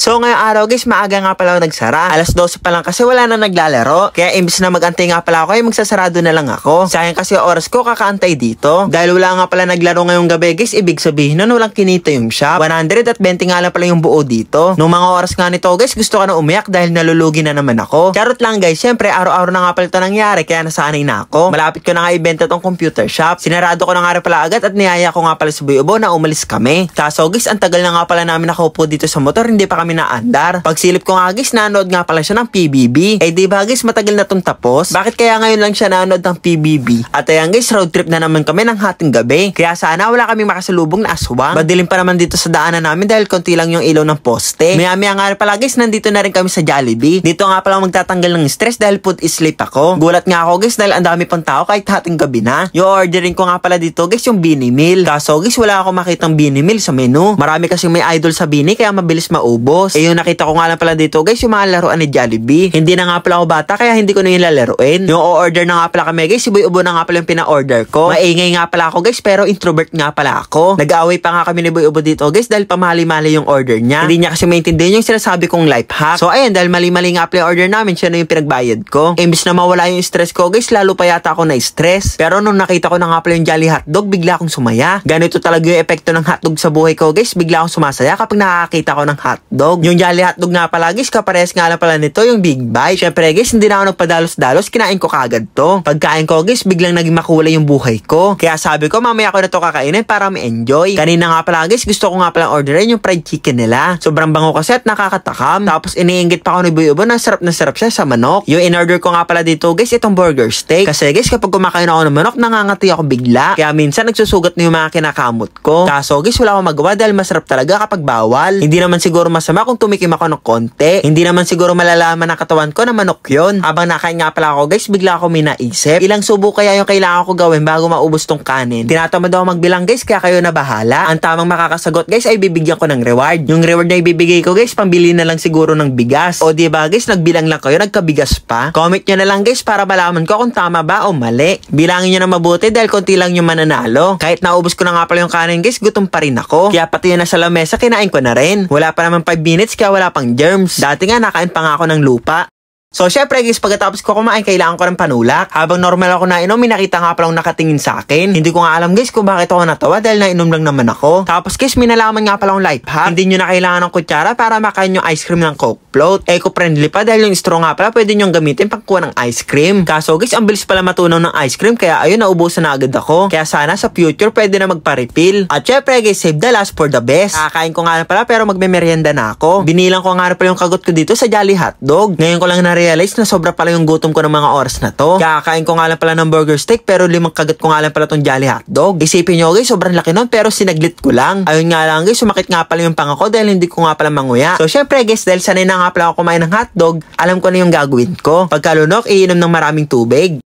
So ngayong araw guys, maaga nga pala ako nagsara. Alas 12 pa lang kasi wala na naglalaro. Kaya imbis na magantay nga pala ako, ay magsasarado na lang ako. Sayang kasi oras ko kakaantay dito. Dahil wala nga pala naglaro ngayong gabi guys, ibig sabihin nun walang kinita yung shop. 120 nga lang pala yung buo dito. Nung mga oras nga nito guys, gusto ko na umiyak dahil nalulugi na naman ako. Charot lang guys, syempre araw-araw na nga pala ito nangyari kaya nasanay na ako. Malapit ko na nga ibenta tong computer shop. Sinarado ko na nga rin pala agad at niyaya ko nga pala si Boy Ubo na umalis kami. Kaso guys, ang tagal na nga pala namin nakaupo dito sa motor, hindi pa kami naandar. Pagsilip ko nga guys, nanood nga pala siya ng PBB. Eh di ba guys, matagal na tong tapos? Bakit kaya ngayon lang siya nanood ng PBB? At ayan guys, road trip na naman kami ng hating gabi. Kaya sana wala kaming makasalubong na aswang. Madilim pa naman dito sa daanan namin dahil konti lang yung ilaw ng poste. Maya-maya nga pala guys, nandito na rin kami sa Jollibee. Dito nga pala magtatanggal ng stress dahil put sleep ako. Gulat nga ako guys dahil ang dami pang tao kahit hating gabi na. Yung ordering ko nga pala dito guys, yung Bini Meal. Kaso guys, wala ako makitang Bini Meal sa menu. Marami kasi may idol sa Bini kaya mabilis maubos. Eh yung nakita ko nga lang pala dito guys, yung mga laruan ni Jollibee. Hindi na nga pala ako bata kaya hindi ko na yung lalaruin. Yung o-order na nga pala kami guys, si Boy Ubo na nga pala yung pina-order ko. Maingay nga pala ako guys pero introvert nga pala ako. Nag-aaway pa nga kami ni Boy Ubo dito guys dahil pamali-mali yung order niya. Hindi niya kasi maintindihan yung sinasabi kong life hack. So ayun, dahil mali-mali nga pala yung order namin, siya na yung pinagbayad ko. Imbis na mawala yung stress ko guys, lalo pa yata ako na-stress. Pero nung nakita ko na nga pala yung Jolly Hotdog, bigla akong sumaya. Ganito talaga yung epekto ng hotdog sa buhay ko guys, bigla akong sumasaya kapag nakakita ko ng hotdog. Yung Jolly Hotdog nga pala guys, kaparehas nga lang pala nito yung Big Bite. Syempre guys, hindi na ako nagpadalos-dalos, kinain ko kagad to. Pagkain ko guys, biglang naging makulay yung buhay ko. Kaya sabi ko, mamaya ko na to kakainin para ma-enjoy. Kanina nga pala guys, gusto ko nga pala orderin yung fried chicken nila. Sobrang bango kasi at nakakatakam. Tapos iniinggit pa ako ni Boy Ubo na sarap siya sa manok. Yung in-order ko nga pala dito guys, itong burger steak. Kasi guys, kapag kumakain ako ng manok, nangangati ako bigla. Kaya minsan nagsusugat na yung mga kinakamot ko. Kaso guys, wala akong magawa dahil masarap talaga kapag bawal. Hindi naman siguro masama kung tumikim ako ng konti. Hindi naman siguro malalaman ng katawan ko na manok yun. Habang nakain nga pala ako guys, bigla ako may naisip. Ilang subo kaya yung kailangan ko gawin bago maubos tong kanin? Tinatamad ako magbilang guys, kaya kayo na bahala. Ang tamang makakasagot guys ay bibigyan ko ng reward. Yung reward na ibibigay ko guys, pambili na lang siguro ng bigas. O diba guys, nagbilang lang kayo, nagkabigas pa. Comment nyo na lang guys para malaman ko kung tama ba o mali. Bilangin nyo na mabuti dahil konti lang yung mananalo. Kahit naubos ko na nga pala yung kanin guys, gutom pa rin ako. Kaya pati yun nasa lamesa, kinain ko na rin. Wala pa naman 5 minutes kaya wala pang germs. Dati nga nakain pa nga ako ng lupa. So syempre guys, pagkatapos ko kumain, kailangan ko ng panulak. Habang normal ako nainom, may nakita nga palang nakatingin sa akin. Hindi ko nga alam guys kung bakit ako natawa dahil nainom lang naman ako. Tapos guys, may nalaman nga palang life hack. Hindi nyo na kailangan ng kutsara para makain yung ice cream ng Coke float. Eco-friendly pa dahil yung straw nga pala pwede nyo gamitin pang kuha ng ice cream. Kaso guys, ang bilis pala matunaw ng ice cream kaya ayun, naubusan na agad ako. Kaya sana sa future pwede na magpa-refill. At syempre guys, save the last for the best. Kakain ko nga pala pero magme-merienda na ako. Binilang ko nga pala yung kagot ko dito sa Jolly Hotdog. Ngayon ko lang na-realize na sobra pala yung gutom ko ng mga oras na to. Kakain ko nga lang pala ng burger steak pero 5 kagat ko nga lang pala tong Jolly Hotdog. Isipin nyo guys, sobrang laki nun pero sinaglit ko lang. Ayun nga lang guys, sumakit nga pala yung panga ko dahil hindi ko nga pala manguya. So syempre guys, dahil sanay na nga pala ako kumain ng hotdog, alam ko na yung gagawin ko. Pagkalunok, iinom ng maraming tubig.